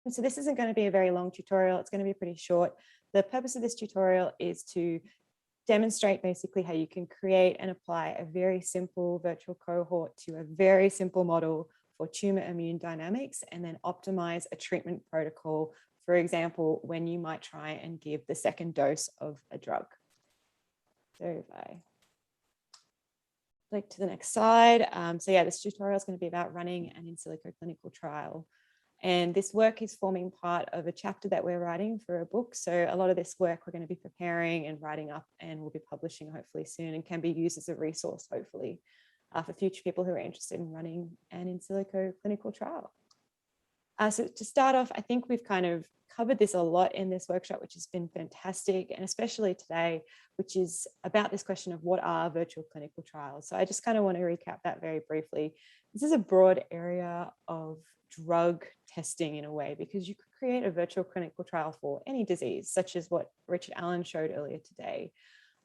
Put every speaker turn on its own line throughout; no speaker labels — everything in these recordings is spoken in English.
And so this isn't going to be a very long tutorial. It's going to be pretty short. The purpose of this tutorial is to demonstrate basically how you can create and apply a very simple virtual cohort to a very simple model for tumor immune dynamics, and then optimize a treatment protocol, for example, when you might try and give the second dose of a drug. So if I click to the next slide. So yeah, this tutorial is going to be about running an in silico clinical trial. And this work is forming part of a chapter that we're writing for a book. So a lot of this work we're going to be preparing and writing up, and we'll be publishing hopefully soon, and can be used as a resource hopefully for future people who are interested in running an in silico clinical trial. So to start off, I think we've kind of covered this a lot in this workshop, which has been fantastic, and especially today, which is about this question of what are virtual clinical trials. So I just kind of want to recap that very briefly. This is a broad area of drug testing in a way, because you could create a virtual clinical trial for any disease, such as what Richard Allen showed earlier today.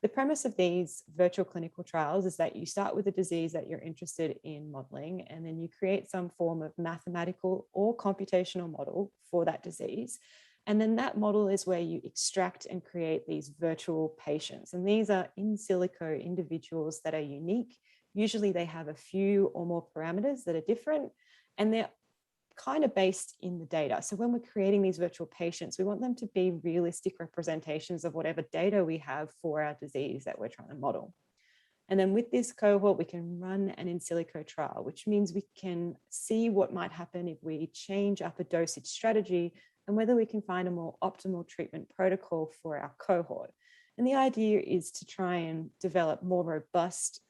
The premise of these virtual clinical trials is that you start with a disease that you're interested in modeling, and then you create some form of mathematical or computational model for that disease. And then that model is where you extract and create these virtual patients. And these are in silico individuals that are unique. Usually they have a few or more parameters that are different, and they're kind of based in the data. So when we're creating these virtual patients, we want them to be realistic representations of whatever data we have for our disease that we're trying to model. And then with this cohort, we can run an in silico trial, which means we can see what might happen if we change up a dosage strategy, and whether we can find a more optimal treatment protocol for our cohort. And the idea is to try and develop more robust,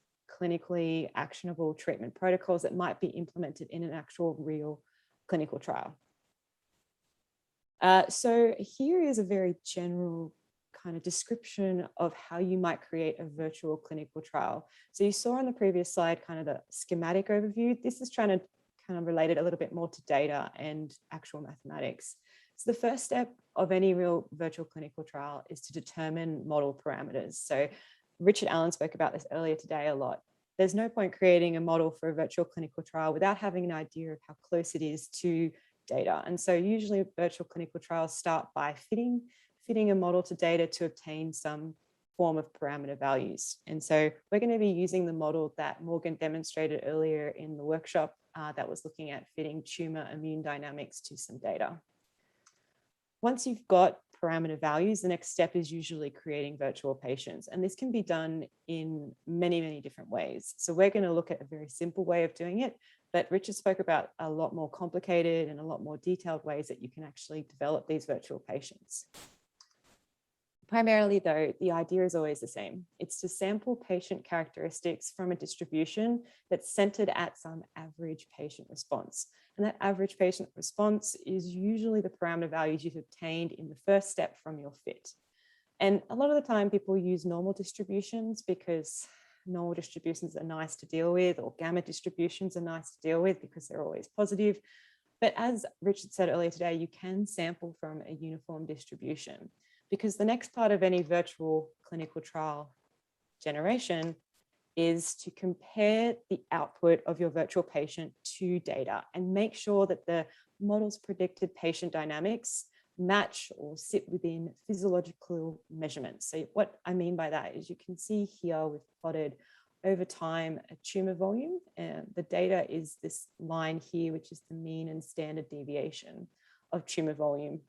clinically actionable treatment protocols that might be implemented in an actual real clinical trial. So here is a very general kind of description of how you might create a virtual clinical trial. So you saw on the previous slide kind of the schematic overview. This is trying to kind of relate it a little bit more to data and actual mathematics. So the first step of any real virtual clinical trial is to determine model parameters. So Richard Allen spoke about this earlier today a lot. There's no point creating a model for a virtual clinical trial without having an idea of how close it is to data. And so usually virtual clinical trials start by fitting a model to data to obtain some form of parameter values. And so we're going to be using the model that Morgan demonstrated earlier in the workshop that was looking at fitting tumor immune dynamics to some data. Once you've got parameter values, the next step is usually creating virtual patients. And this can be done in many, many different ways. So we're going to look at a very simple way of doing it, but Richard spoke about a lot more complicated and a lot more detailed ways that you can actually develop these virtual patients. Primarily though, the idea is always the same. It's to sample patient characteristics from a distribution that's centered at some average patient response. And that average patient response is usually the parameter values you've obtained in the first step from your fit. And a lot of the time people use normal distributions because normal distributions are nice to deal with, or gamma distributions are nice to deal with because they're always positive. But as Richard said earlier today, you can sample from a uniform distribution, because the next part of any virtual clinical trial generation is to compare the output of your virtual patient to data and make sure that the model's predicted patient dynamics match or sit within physiological measurements. So what I mean by that is you can see here we've plotted over time a tumor volume, and the data is this line here, which is the mean and standard deviation of tumor volume.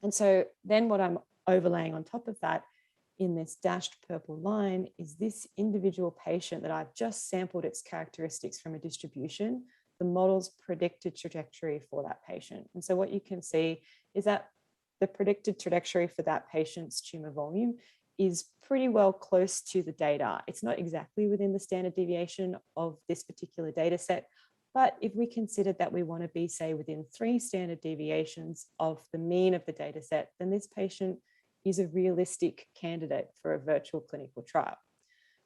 And so then what I'm overlaying on top of that in this dashed purple line is this individual patient that I've just sampled its characteristics from a distribution, the model's predicted trajectory for that patient. And so what you can see is that the predicted trajectory for that patient's tumor volume is pretty well close to the data. It's not exactly within the standard deviation of this particular data set, but if we consider that we want to be, say, within 3 standard deviations of the mean of the data set, then this patient is a realistic candidate for a virtual clinical trial.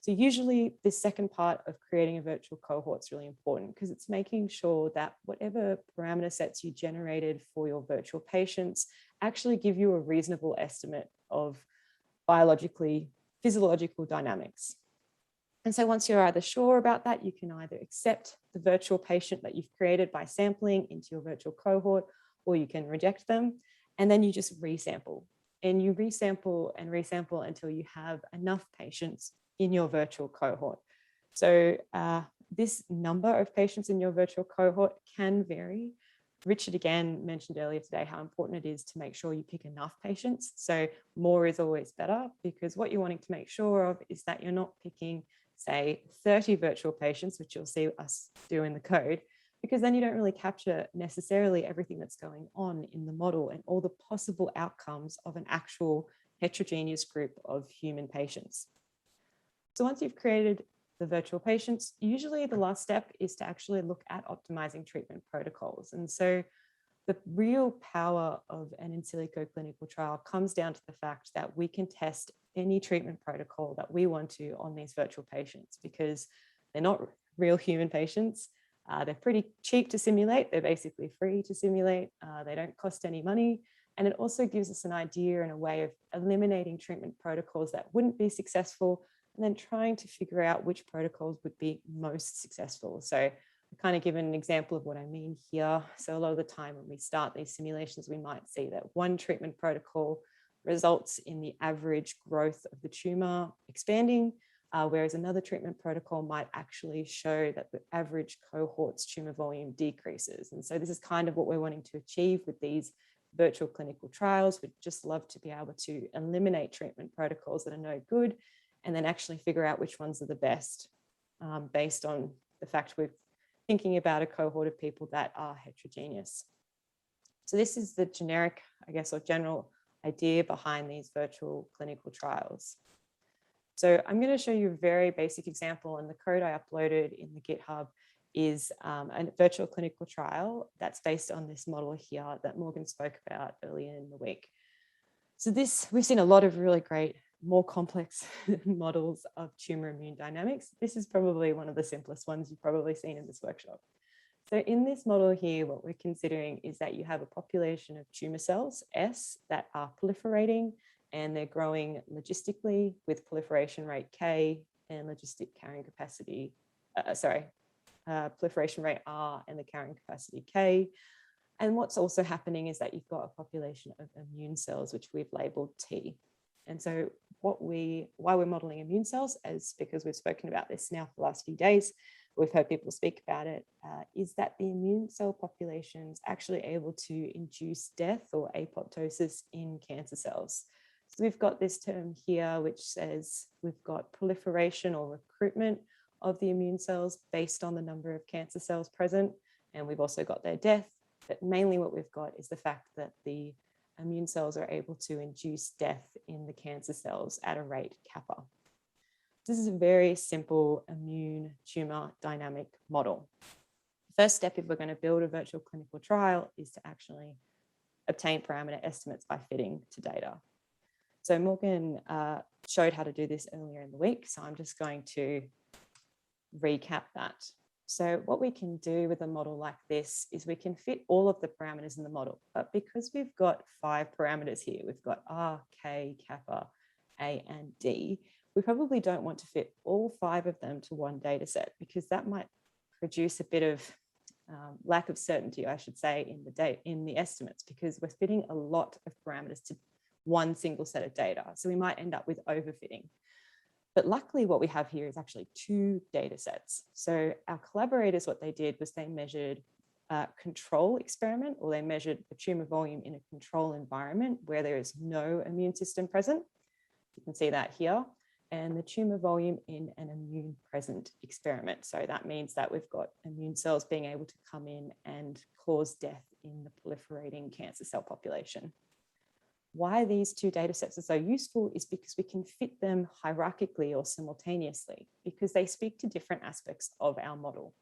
So usually the second part of creating a virtual cohort is really important, because it's making sure that whatever parameter sets you generated for your virtual patients actually give you a reasonable estimate of physiological dynamics. And so once you're either sure about that, you can either accept the virtual patient that you've created by sampling into your virtual cohort, or you can reject them. And then you just resample. And you resample and resample until you have enough patients in your virtual cohort. So this number of patients in your virtual cohort can vary. Richard again mentioned earlier today how important it is to make sure you pick enough patients. So more is always better, because what you're wanting to make sure of is that you're not picking, say, 30 virtual patients, which you'll see us do in the code, because then you don't really capture necessarily everything that's going on in the model and all the possible outcomes of an actual heterogeneous group of human patients. So once you've created the virtual patients, usually the last step is to actually look at optimizing treatment protocols. And so the real power of an in silico clinical trial comes down to the fact that we can test any treatment protocol that we want to on these virtual patients, because they're not real human patients. They're pretty cheap to simulate. They're basically free to simulate. They don't cost any money. And it also gives us an idea and a way of eliminating treatment protocols that wouldn't be successful, and then trying to figure out which protocols would be most successful. So I kind of given an example of what I mean here. So a lot of the time when we start these simulations, we might see that one treatment protocol results in the average growth of the tumor expanding, whereas another treatment protocol might actually show that the average cohort's tumor volume decreases. And so this is kind of what we're wanting to achieve with these virtual clinical trials. We'd just love to be able to eliminate treatment protocols that are no good, and then actually figure out which ones are the best based on the fact we're thinking about a cohort of people that are heterogeneous. So this is the generic, I guess, or general idea behind these virtual clinical trials. So I'm going to show you a very basic example, and the code I uploaded in the GitHub is a virtual clinical trial that's based on this model here that Morgan spoke about earlier in the week. So this, we've seen a lot of really great, more complex models of tumor immune dynamics. This is probably one of the simplest ones you've probably seen in this workshop. So in this model here, what we're considering is that you have a population of tumor cells, S, that are proliferating, and they're growing logistically with proliferation rate K and logistic carrying capacity, proliferation rate R and the carrying capacity K. And what's also happening is that you've got a population of immune cells, which we've labeled T. And so why we're modeling immune cells, is because we've spoken about this now for the last few days, we've heard people speak about it, is that the immune cell population is actually able to induce death or apoptosis in cancer cells. So we've got this term here, which says we've got proliferation or recruitment of the immune cells based on the number of cancer cells present. And we've also got their death, but mainly what we've got is the fact that the immune cells are able to induce death in the cancer cells at a rate kappa. This is a very simple immune tumor dynamic model. The first step, if we're going to build a virtual clinical trial, is to actually obtain parameter estimates by fitting to data. So Morgan showed how to do this earlier in the week, so I'm just going to recap that. So what we can do with a model like this is we can fit all of the parameters in the model, but because we've got 5 parameters here, we've got R, K, kappa, A, and D, we probably don't want to fit all 5 of them to one data set, because that might produce a bit of lack of certainty, I should say, in the estimates, because we're fitting a lot of parameters to one single set of data. So we might end up with overfitting. But luckily what we have here is actually 2 data sets. So our collaborators, what they did was they measured a control experiment, or they measured the tumor volume in a control environment where there is no immune system present. You can see that here. And the tumor volume in an immune present experiment. So that means that we've got immune cells being able to come in and cause death in the proliferating cancer cell population. Why these 2 data sets are so useful is because we can fit them hierarchically or simultaneously, because they speak to different aspects of our model.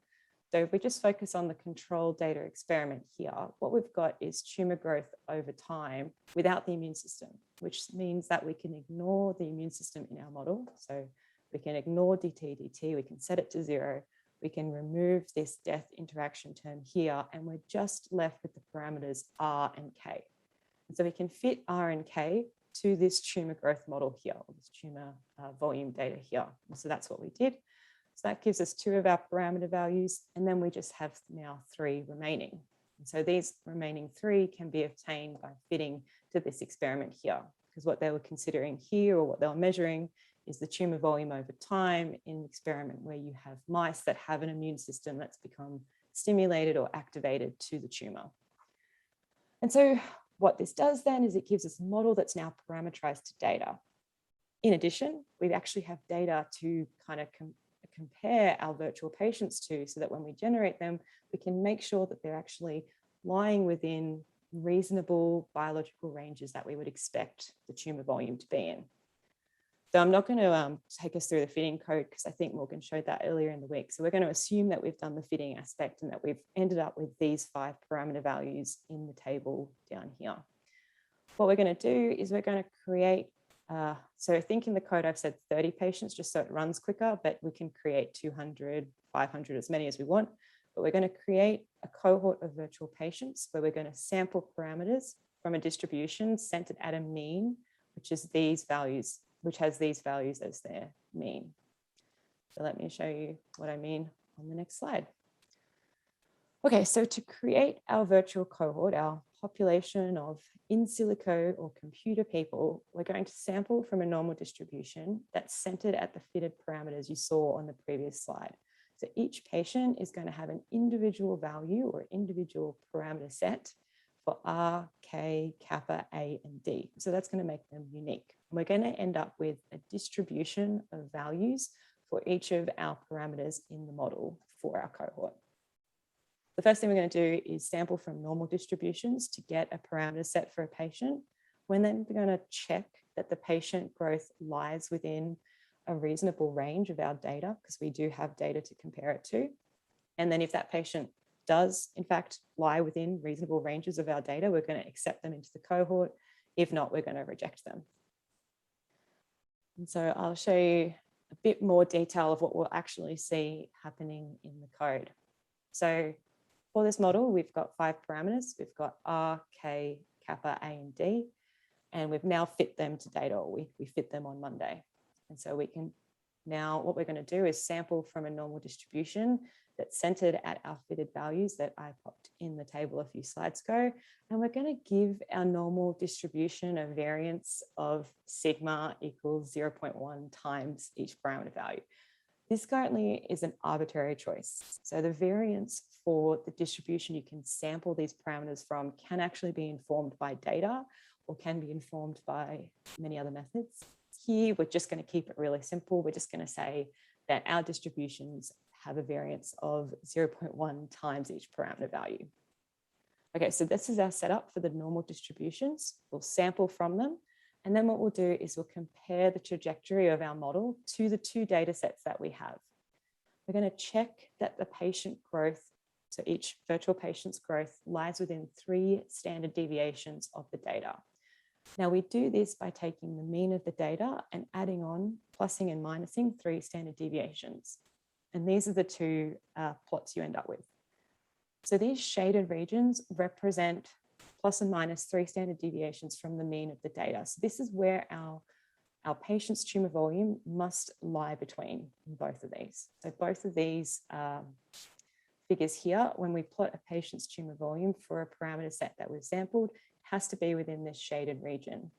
So if we just focus on the control data experiment here, what we've got is tumor growth over time without the immune system, which means that we can ignore the immune system in our model. So we can ignore DT, we can set it to 0, we can remove this death interaction term here, and we're just left with the parameters R and K. And so we can fit R and K to this tumor growth model here, or this tumor volume data here. And so that's what we did. So that gives us 2 of our parameter values, and then we just have now 3 remaining. And so these remaining 3 can be obtained by fitting to this experiment here, because what they were considering here, or what they were measuring, is the tumour volume over time in an experiment where you have mice that have an immune system that's become stimulated or activated to the tumour. And so what this does then is it gives us a model that's now parameterized to data. In addition, we actually have data to kind of compare our virtual patients to, so that when we generate them, we can make sure that they're actually lying within reasonable biological ranges that we would expect the tumour volume to be in. So I'm not going to take us through the fitting code, because I think Morgan showed that earlier in the week. So we're going to assume that we've done the fitting aspect and that we've ended up with these 5 parameter values in the table down here. What we're going to do is we're going to create, so I think in the code I've said 30 patients just so it runs quicker, but we can create 200, 500, as many as we want. But we're going to create a cohort of virtual patients where we're going to sample parameters from a distribution centered at a mean, which is these values, which has these values as their mean. So let me show you what I mean on the next slide. Okay, so to create our virtual cohort, our population of in silico or computer people, we're going to sample from a normal distribution that's centered at the fitted parameters you saw on the previous slide. So each patient is going to have an individual value or individual parameter set for R, K, kappa, A, and D. So that's going to make them unique. We're going to end up with a distribution of values for each of our parameters in the model for our cohort. The first thing we're going to do is sample from normal distributions to get a parameter set for a patient. We're then going to check that the patient growth lies within a reasonable range of our data, because we do have data to compare it to. And then if that patient does in fact lie within reasonable ranges of our data, we're going to accept them into the cohort. If not, we're going to reject them. And so I'll show you a bit more detail of what we'll actually see happening in the code. So for this model, we've got 5 parameters. We've got R, K, kappa, A, and D, and we've now fit them to data, or we fit them on Monday. And so we can now, what we're going to do is sample from a normal distribution that's centered at our fitted values that I popped in the table a few slides ago. And we're going to give our normal distribution a variance of sigma equals 0.1 times each parameter value. This currently is an arbitrary choice. So the variance for the distribution you can sample these parameters from can actually be informed by data, or can be informed by many other methods. Here, we're just going to keep it really simple. We're just going to say that our distributions have a variance of 0.1 times each parameter value. Okay, so this is our setup for the normal distributions. We'll sample from them. And then what we'll do is we'll compare the trajectory of our model to the 2 data sets that we have. We're going to check that the patient growth, so each virtual patient's growth, lies within 3 standard deviations of the data. Now we do this by taking the mean of the data and adding on, plussing and minusing 3 standard deviations. And these are the 2 plots you end up with. So these shaded regions represent plus and minus 3 standard deviations from the mean of the data. So this is where our patient's tumour volume must lie between in both of these. So both of these figures here, when we plot a patient's tumour volume for a parameter set that we've sampled, has to be within this shaded region.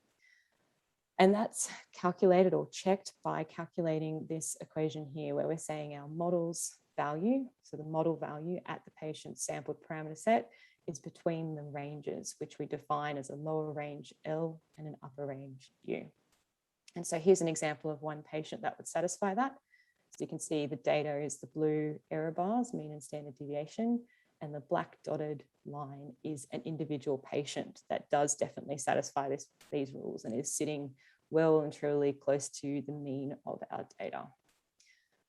And that's calculated or checked by calculating this equation here, where we're saying our model's value, so the model value at the patient's sampled parameter set, is between the ranges, which we define as a lower range L and an upper range U. And so here's an example of one patient that would satisfy that. So you can see the data is the blue error bars, mean and standard deviation, and the black dotted line is an individual patient that does definitely satisfy these rules and is sitting well and truly close to the mean of our data.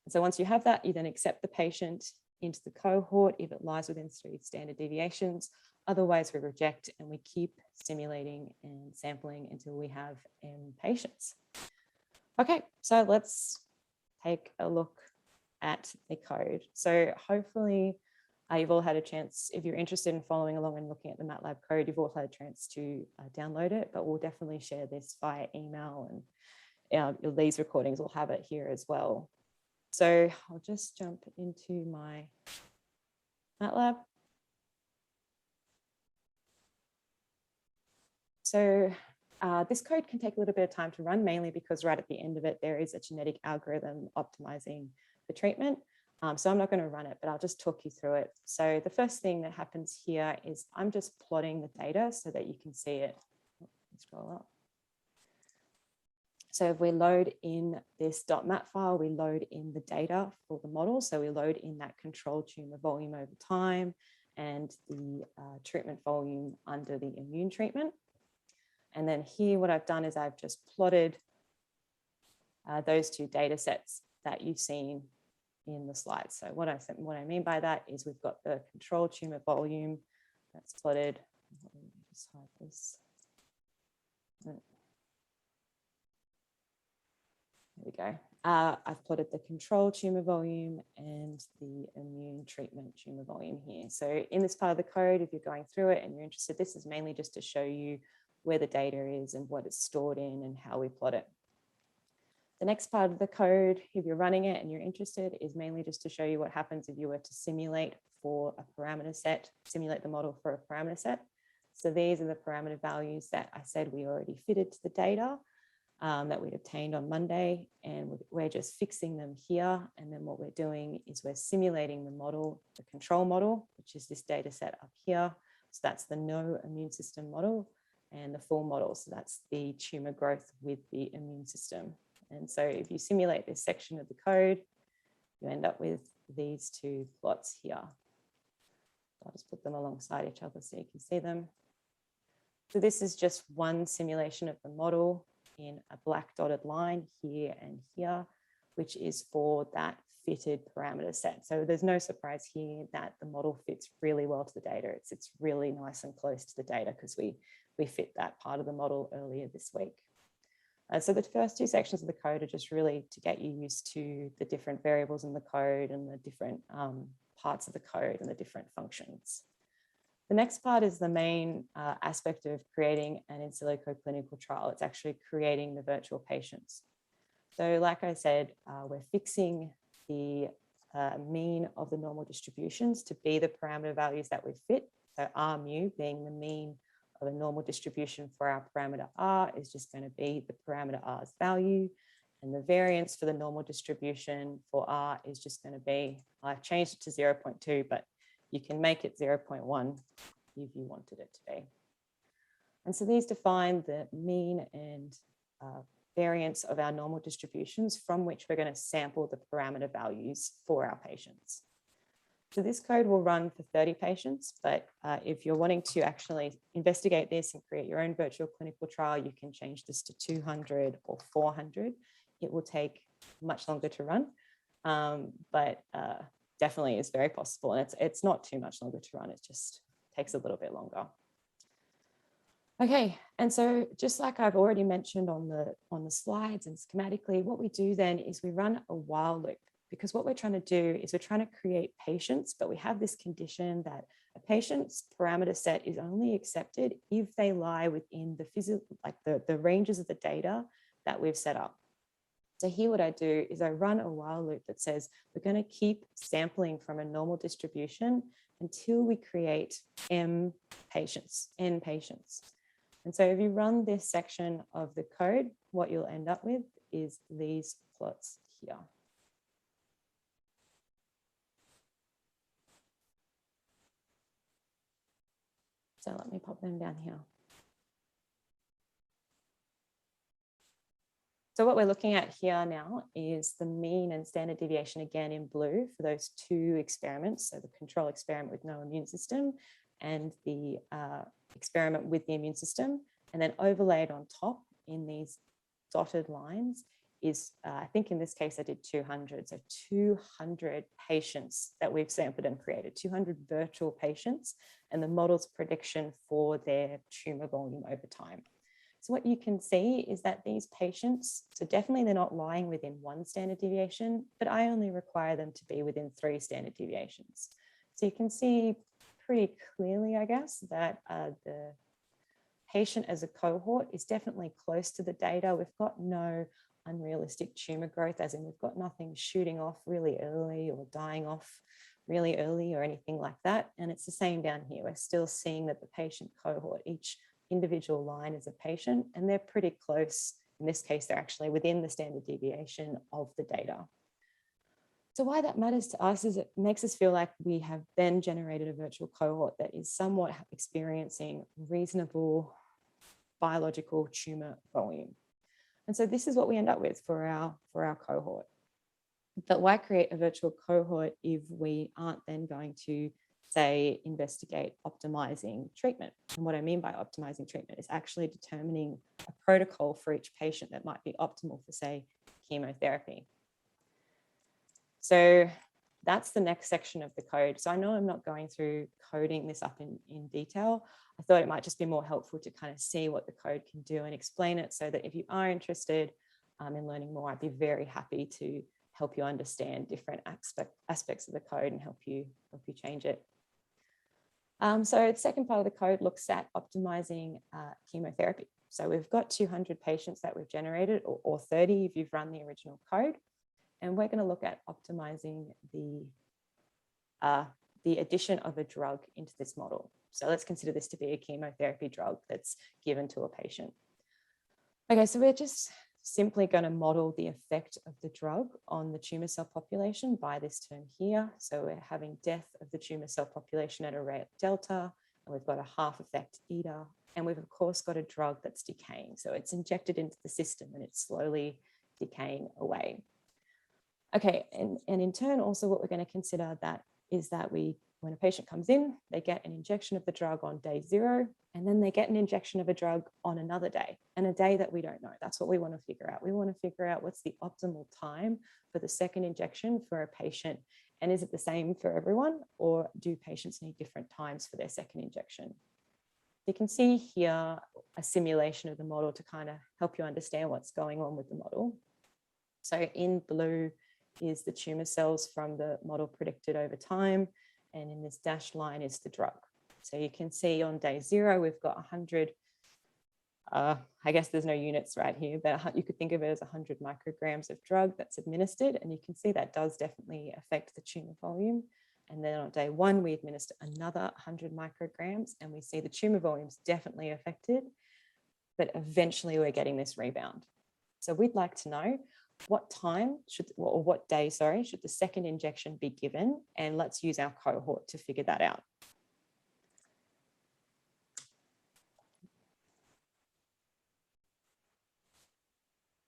And so once you have that, you then accept the patient into the cohort if it lies within 3 standard deviations. Otherwise, we reject, and we keep simulating and sampling until we have M patients. Okay, so let's take a look at the code. So hopefully you've all had a chance, if you're interested in following along and looking at the MATLAB code, you've all had a chance to download it, but we'll definitely share this via email, and these recordings will have it here as well. So I'll just jump into my MATLAB. So this code can take a little bit of time to run, mainly because right at the end of it, there is a genetic algorithm optimizing the treatment. So I'm not going to run it, but I'll just talk you through it. So the first thing that happens here is I'm just plotting the data so that you can see it. Scroll up. So if we load in this .mat file, we load in the data for the model. So we load in that control tumor volume over time and the treatment volume under the immune treatment. And then here, what I've done is I've just plotted those two data sets that you've seen in the slides. So what I mean by that is we've got the control tumor volume that's plotted. Let me just hide this. There we go. I've plotted the control tumor volume and the immune treatment tumor volume here. So in this part of the code, if you're going through it and you're interested, this is mainly just to show you where the data is and what it's stored in and how we plot it. The next part of the code, if you're running it and you're interested, is mainly just to show you what happens if you were to simulate for a parameter set, simulate the model for a parameter set. So these are the parameter values that I said we already fitted to the data that we'd obtained on Monday, and we're just fixing them here. And then what we're doing is we're simulating the model, the control model, which is this data set up here. So that's the no immune system model, and the full model. So that's the tumor growth with the immune system. And so if you simulate this section of the code, you end up with these two plots here. I'll just put them alongside each other so you can see them. So this is just one simulation of the model in a black dotted line here and here, which is for that fitted parameter set. So there's no surprise here that the model fits really well to the data. It's really nice and close to the data because we fit that part of the model earlier this week. So the first two sections of the code are just really to get you used to the different variables in the code and the different parts of the code and the different functions. The next part is the main aspect of creating an in silico clinical trial. It's actually creating the virtual patients. So like I said, we're fixing the mean of the normal distributions to be the parameter values that we fit. So R mu being the mean of a normal distribution for our parameter R is just going to be the parameter R's value. And the variance for the normal distribution for R is just going to be, I've changed it to 0.2, but you can make it 0.1 if you wanted it to be. And so these define the mean and variance of our normal distributions from which we're going to sample the parameter values for our patients. So this code will run for 30 patients, but if you're wanting to actually investigate this and create your own virtual clinical trial, you can change this to 200 or 400. It will take much longer to run, but definitely is very possible. And it's not too much longer to run. It just takes a little bit longer. Okay, and so just like I've already mentioned on the slides and schematically, what we do then is we run a while loop, because what we're trying to do is we're trying to create patients, but we have this condition that a patient's parameter set is only accepted if they lie within the ranges of the data that we've set up. So here what I do is I run a while loop that says we're going to keep sampling from a normal distribution until we create n patients. And so if you run this section of the code, what you'll end up with is these plots here. So let me pop them down here. So what we're looking at here now is the mean and standard deviation again in blue for those two experiments. So the control experiment with no immune system and the experiment with the immune system. And then overlaid on top in these dotted lines is, I think in this case I did 200. So 200 patients that we've sampled and created, 200 virtual patients, and the model's prediction for their tumor volume over time. So what you can see is that these patients, so definitely they're not lying within one standard deviation, but I only require them to be within 3 standard deviations. So you can see pretty clearly, I guess, that the patient as a cohort is definitely close to the data. We've got no unrealistic tumor growth, as in we've got nothing shooting off really early or dying off really early or anything like that. And it's the same down here. We're still seeing that the patient cohort, each individual line as a patient, and they're pretty close. In this case, they're actually within the standard deviation of the data. So why that matters to us is it makes us feel like we have then generated a virtual cohort that is somewhat experiencing reasonable biological tumour volume. And so this is what we end up with for our cohort. But why create a virtual cohort if we aren't then going to, say, investigate optimizing treatment? And what I mean by optimizing treatment is actually determining a protocol for each patient that might be optimal for, say, chemotherapy. So that's the next section of the code. So I know I'm not going through coding this up in detail. I thought it might just be more helpful to kind of see what the code can do and explain it, so that if you are interested in learning more, I'd be very happy to help you understand different aspects of the code and help you change it. So the second part of the code looks at optimizing chemotherapy. So we've got 200 patients that we've generated, or 30 if you've run the original code. And we're going to look at optimizing the addition of a drug into this model. So let's consider this to be a chemotherapy drug that's given to a patient. Okay, so we're just simply going to model the effect of the drug on the tumour cell population by this term here. So we're having death of the tumour cell population at a rate delta, and we've got a half effect eta, and we've of course got a drug that's decaying. So it's injected into the system and it's slowly decaying away. Okay, and in turn also what we're going to consider is that when a patient comes in, they get an injection of the drug on day 0, and then they get an injection of a drug on another day, and a day that we don't know. That's what we want to figure out. We want to figure out what's the optimal time for the second injection for a patient, and is it the same for everyone, or do patients need different times for their second injection? You can see here a simulation of the model to kind of help you understand what's going on with the model. So in blue is the tumour cells from the model predicted over time, and in this dashed line is the drug. So you can see on day 0, we've got 100, I guess there's no units right here, but you could think of it as 100 micrograms of drug that's administered, and you can see that does definitely affect the tumour volume. And then on day 1, we administer another 100 micrograms, and we see the tumour volume's definitely affected, but eventually we're getting this rebound. So we'd like to know what time or what day, should the second injection be given? And let's use our cohort to figure that out.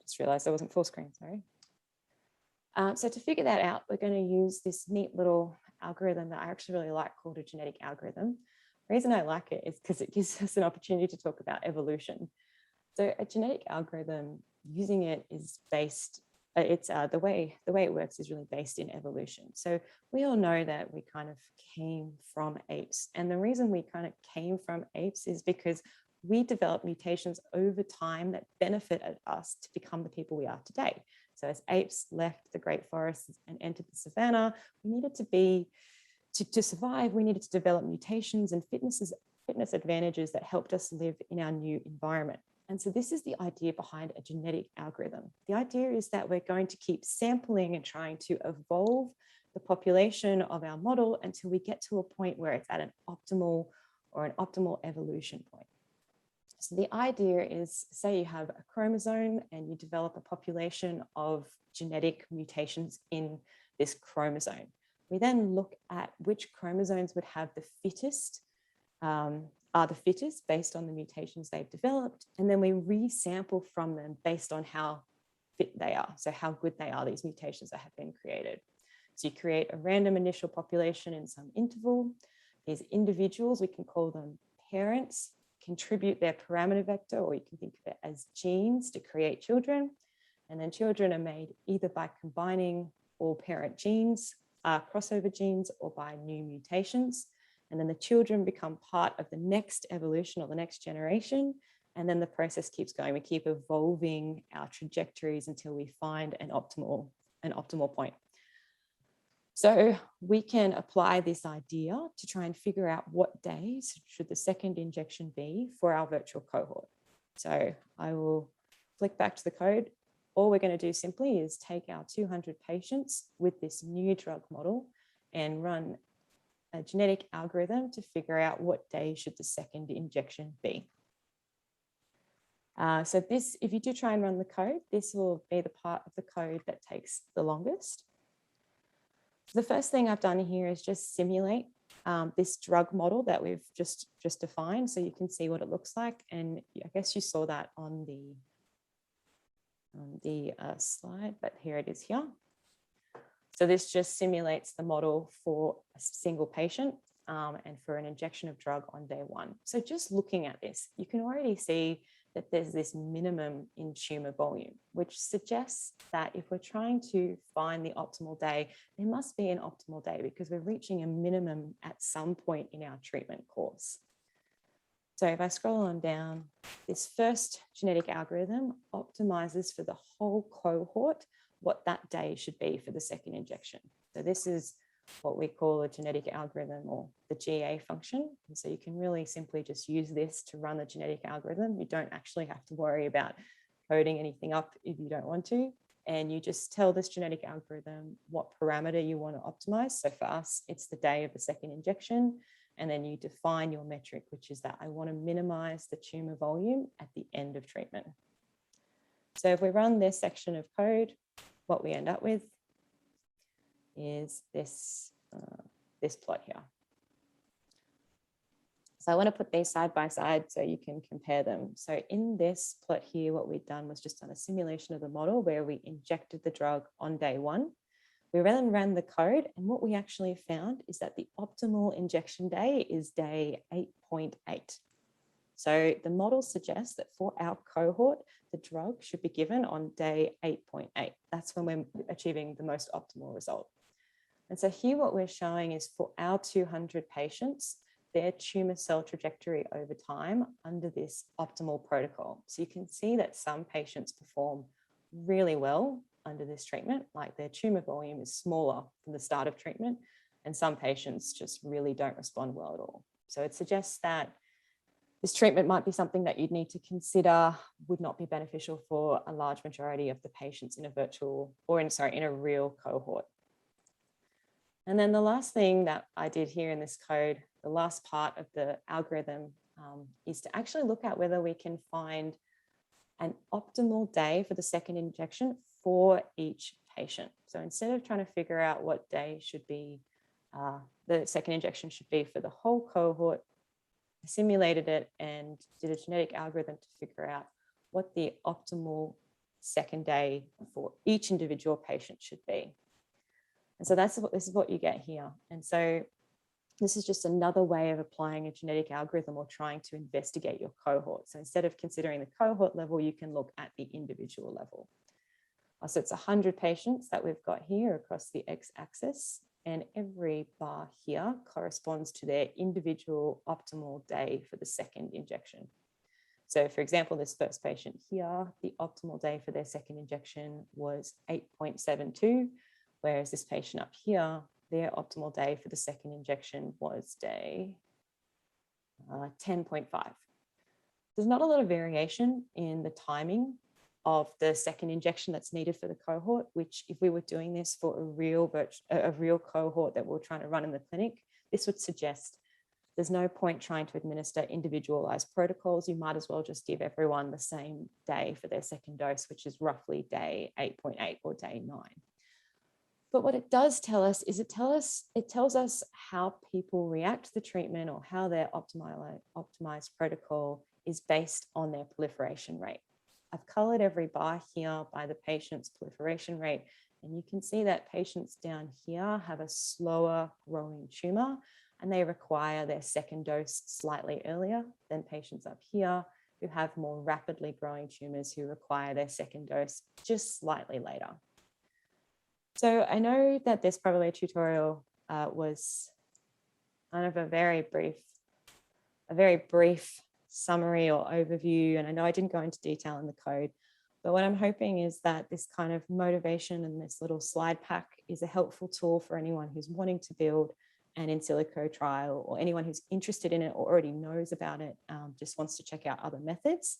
Just realized I wasn't full screen, sorry. So to figure that out, we're going to use this neat little algorithm that I actually really like called a genetic algorithm. The reason I like it is because it gives us an opportunity to talk about evolution. So a genetic algorithm, using it is based, the way it works is really based in evolution. So we all know that we kind of came from apes. And the reason we kind of came from apes is because we developed mutations over time that benefited us to become the people we are today. So as apes left the great forests and entered the savannah, we needed to survive, we needed to develop mutations and fitness advantages that helped us live in our new environment. And so this is the idea behind a genetic algorithm. The idea is that we're going to keep sampling and trying to evolve the population of our model until we get to a point where it's at an optimal evolution point. So the idea is, say you have a chromosome and you develop a population of genetic mutations in this chromosome. We then look at which chromosomes would have the fittest, are the fittest based on the mutations they've developed, and then we resample from them based on how fit they are, so how good they are, these mutations that have been created. So you create a random initial population in some interval. These individuals, we can call them parents, contribute their parameter vector, or you can think of it as genes, to create children. And then children are made either by combining all parent genes, crossover genes, or by new mutations. And then the children become part of the next evolution or the next generation. And then the process keeps going. We keep evolving our trajectories until we find an optimal point. So we can apply this idea to try and figure out what days should the second injection be for our virtual cohort. So I will flick back to the code. All we're going to do simply is take our 200 patients with this new drug model and run a genetic algorithm to figure out what day should the second injection be. So this, if you do try and run the code, this will be the part of the code that takes the longest. So the first thing I've done here is just simulate this drug model that we've just defined, so you can see what it looks like. And I guess you saw that on the slide, but here it is here. So this just simulates the model for a single patient and for an injection of drug on day 1. So just looking at this, you can already see that there's this minimum in tumour volume, which suggests that if we're trying to find the optimal day, there must be an optimal day because we're reaching a minimum at some point in our treatment course. So if I scroll on down, this first genetic algorithm optimizes for the whole cohort what that day should be for the second injection. So this is what we call a genetic algorithm, or the GA function. And so you can really simply just use this to run the genetic algorithm. You don't actually have to worry about coding anything up if you don't want to. And you just tell this genetic algorithm what parameter you want to optimize. So for us, it's the day of the second injection. And then you define your metric, which is that I want to minimize the tumor volume at the end of treatment. So if we run this section of code, what we end up with is this, this plot here. So I want to put these side by side so you can compare them. So in this plot here, what we've done was just done a simulation of the model where we injected the drug on day 1. We then ran the code, and what we actually found is that the optimal injection day is day 8.8. So the model suggests that for our cohort, the drug should be given on day 8.8. That's when we're achieving the most optimal result. And so here what we're showing is for our 200 patients, their tumour cell trajectory over time under this optimal protocol. So you can see that some patients perform really well under this treatment, like their tumour volume is smaller from the start of treatment, and some patients just really don't respond well at all. So it suggests that this treatment might be something that you'd need to consider would not be beneficial for a large majority of the patients in a virtual, or in a real cohort. And then the last thing that I did here in this code, the last part of the algorithm, is to actually look at whether we can find an optimal day for the second injection for each patient. So instead of trying to figure out what day should be, the second injection should be for the whole cohort, I simulated it and did a genetic algorithm to figure out what the optimal second day for each individual patient should be. And so this is what you get here. And so this is just another way of applying a genetic algorithm or trying to investigate your cohort. So instead of considering the cohort level, you can look at the individual level. So it's 100 patients that we've got here across the x-axis, and every bar here corresponds to their individual optimal day for the second injection. So for example, this first patient here, the optimal day for their second injection was 8.72, whereas this patient up here, their optimal day for the second injection was day 10.5. There's not a lot of variation in the timing of the second injection that's needed for the cohort, which if we were doing this for a real cohort that we're trying to run in the clinic, this would suggest there's no point trying to administer individualized protocols. You might as well just give everyone the same day for their second dose, which is roughly day 8.8 or day 9. But what it does tell us is it tells us how people react to the treatment or how their optimized protocol is based on their proliferation rate. I've colored every bar here by the patient's proliferation rate, and you can see that patients down here have a slower growing tumor, and they require their second dose slightly earlier than patients up here who have more rapidly growing tumors who require their second dose just slightly later. So I know that this probably tutorial was kind of a very brief summary or overview, and I know I didn't go into detail in the code, but what I'm hoping is that this kind of motivation and this little slide pack is a helpful tool for anyone who's wanting to build an in silico trial, or anyone who's interested in it or already knows about it, just wants to check out other methods.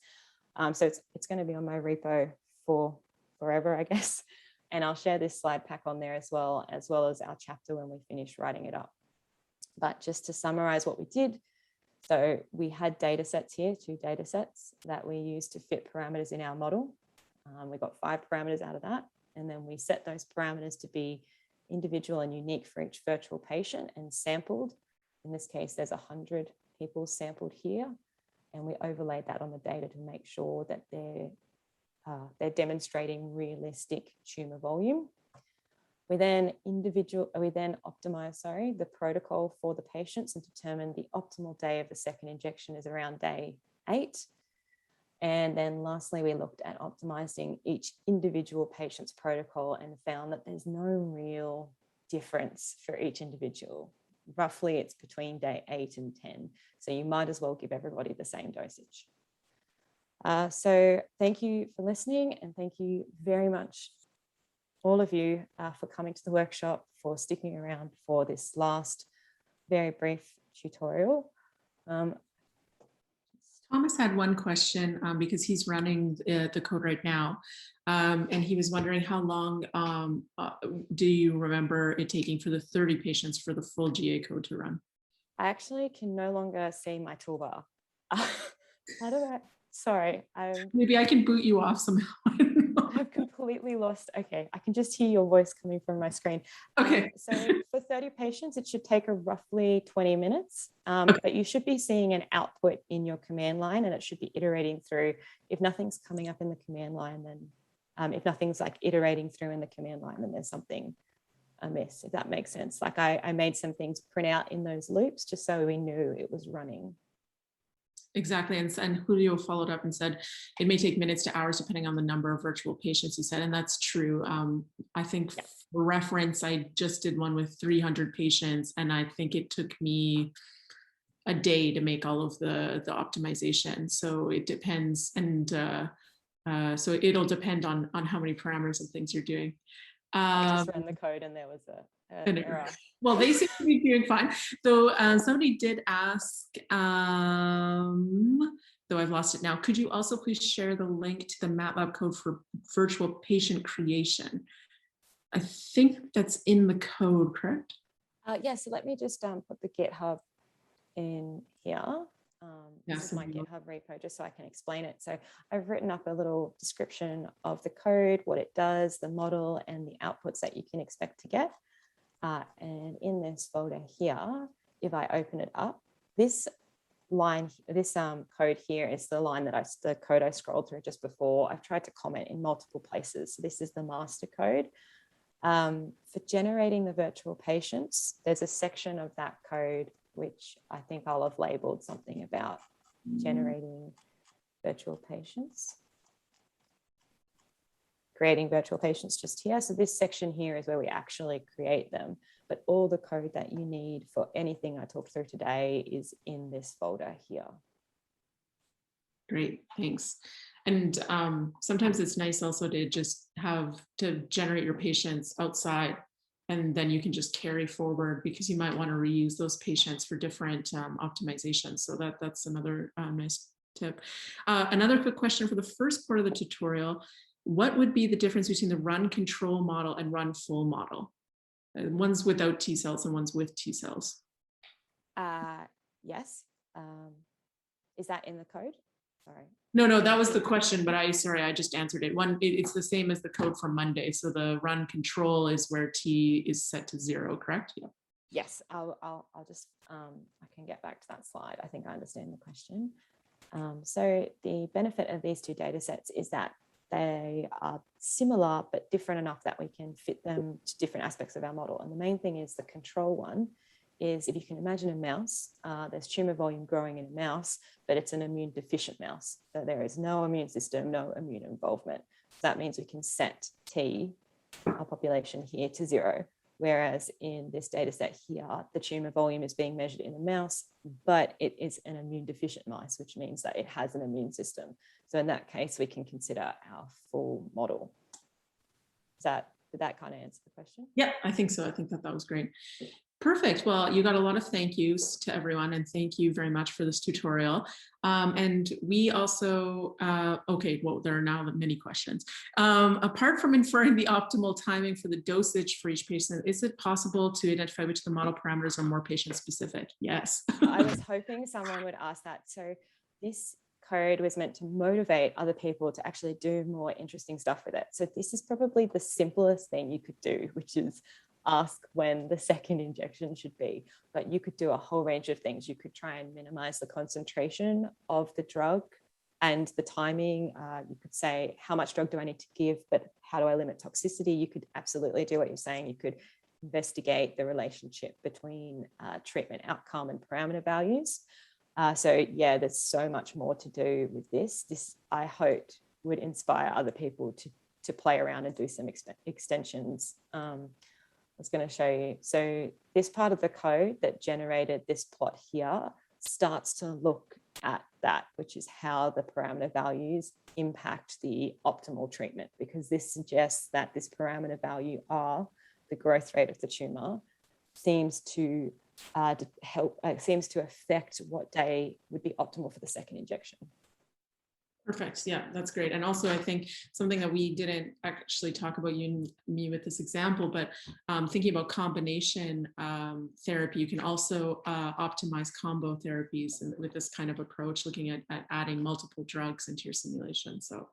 So it's going to be on my repo for forever, I guess. And I'll share this slide pack on there as well as our chapter when we finish writing it up. But just to summarize what we did. So we had data sets here, 2 data sets that we used to fit parameters in our model. We got 5 parameters out of that. And then we set those parameters to be individual and unique for each virtual patient and sampled. In this case, there's 100 people sampled here. And we overlaid that on the data to make sure that they're demonstrating realistic tumour volume. We then optimize, the protocol for the patients and determine the optimal day of the second injection is around day 8. And then lastly, we looked at optimizing each individual patient's protocol and found that there's no real difference for each individual. Roughly, it's between day 8 and 10. So you might as well give everybody the same dosage. So thank you for listening, and thank you very much, all of you, for coming to the workshop, for sticking around for this last very brief tutorial.
Thomas had one question because he's running the code right now. And he was wondering how long do you remember it taking for the 30 patients for the full GA code to run?
I actually can no longer see my toolbar. How do I? Sorry.
Maybe I can boot you off somehow.
I've completely lost. Okay, I can just hear your voice coming from my screen.
Okay.
So for 30 patients, it should take roughly 20 minutes, but you should be seeing an output in your command line, and it should be iterating through. If nothing's coming up in the command line, then if nothing's like iterating through in the command line, then there's something amiss, if that makes sense. Like I made some things print out in those loops just so we knew it was running.
Exactly. And Julio followed up and said, it may take minutes to hours depending on the number of virtual patients, he said, and that's true. I think for reference, I just did one with 300 patients, and I think it took me a day to make all of the optimization. So it depends. And so it'll depend on how many parameters and things you're doing.
I just ran the code and there was an error.
Well, they seem to be doing fine. So somebody did ask, though I've lost it now, could you also please share the link to the MATLAB code for virtual patient creation? I think that's in the code, correct?
Yeah, so let me just put the GitHub in here. This is my GitHub repo, just so I can explain it. So I've written up a little description of the code, what it does, the model, and the outputs that you can expect to get. And in this folder here, if I open it up, this line, this code here is the line that the code I scrolled through just before. I've tried to comment in multiple places. So this is the master code. For generating the virtual patients, there's a section of that code which I think I'll have labeled something about generating virtual patients. Creating virtual patients just here. So this section here is where we actually create them, but all the code that you need for anything I talked through today is in this folder here.
Great, thanks. And sometimes it's nice also to just have to generate your patients outside, and then you can just carry forward because you might want to reuse those patients for different optimizations. So that's another nice tip. Another quick question for the first part of the tutorial. What would be the difference between the run control model and run full model? One's without T cells and one's with T cells.
Yes. Is that in the code? Sorry.
No, that was the question, but I just answered it. It's the same as the code for Monday. So the run control is where T is set to 0, correct? Yeah.
Yes, I'll just, I can get back to that slide. I think I understand the question. So the benefit of these 2 data sets is that they are similar, but different enough that we can fit them to different aspects of our model. And the main thing is the control one is, if you can imagine a mouse, there's tumour volume growing in a mouse, but it's an immune deficient mouse. So there is no immune system, no immune involvement. So that means we can set T, our population here, to 0. Whereas in this data set here, the tumour volume is being measured in a mouse, but it is an immune deficient mouse, which means that it has an immune system. So in that case, we can consider our full model. Did that kind of answer the question?
Yeah, I think so. I think that was great. Perfect. Well, you got a lot of thank yous to everyone, and thank you very much for this tutorial. And we also, okay, well, there are now many questions. Apart from inferring the optimal timing for the dosage for each patient, is it possible to identify which of the model parameters are more patient specific? Yes.
I was hoping someone would ask that. So this code was meant to motivate other people to actually do more interesting stuff with it. So this is probably the simplest thing you could do, which is ask when the second injection should be. But you could do a whole range of things. You could try and minimize the concentration of the drug and the timing. You could say, how much drug do I need to give, but how do I limit toxicity? You could absolutely do what you're saying. You could investigate the relationship between treatment outcome and parameter values. So yeah, there's so much more to do with this. This, I hope, would inspire other people to play around and do some extensions. I was going to show you. So this part of the code that generated this plot here starts to look at that, which is how the parameter values impact the optimal treatment, because this suggests that this parameter value R, the growth rate of the tumour, seems to seems to affect what day would be optimal for the second injection.
Perfect. Yeah, that's great. And also, I think something that we didn't actually talk about, you and me, with this example, but thinking about combination therapy, you can also optimize combo therapies with this kind of approach, looking at adding multiple drugs into your simulation. So,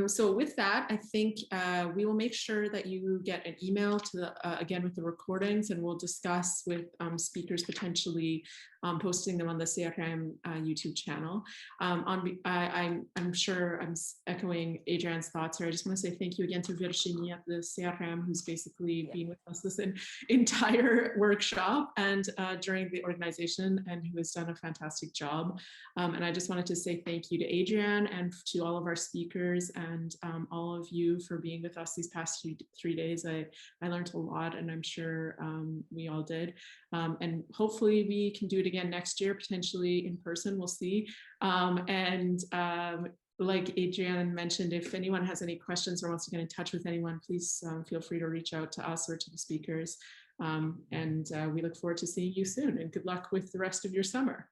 so with that, I think we will make sure that you get an email to the, again, with the recordings, and we'll discuss with speakers potentially posting them on the CRM YouTube channel. I'm sure I'm echoing Adrianne's thoughts here. I just want to say thank you again to Virginie at the CRM, who's basically been with us this entire workshop and during the organization, and who has done a fantastic job. And I just wanted to say thank you to Adrianne and to all of our speakers and all of you for being with us these past 3 days. I learned a lot, and I'm sure we all did. And hopefully we can do it again next year, potentially in person, we'll see. Like Adrianne mentioned, if anyone has any questions or wants to get in touch with anyone, please feel free to reach out to us or to the speakers. And we look forward to seeing you soon, and good luck with the rest of your summer.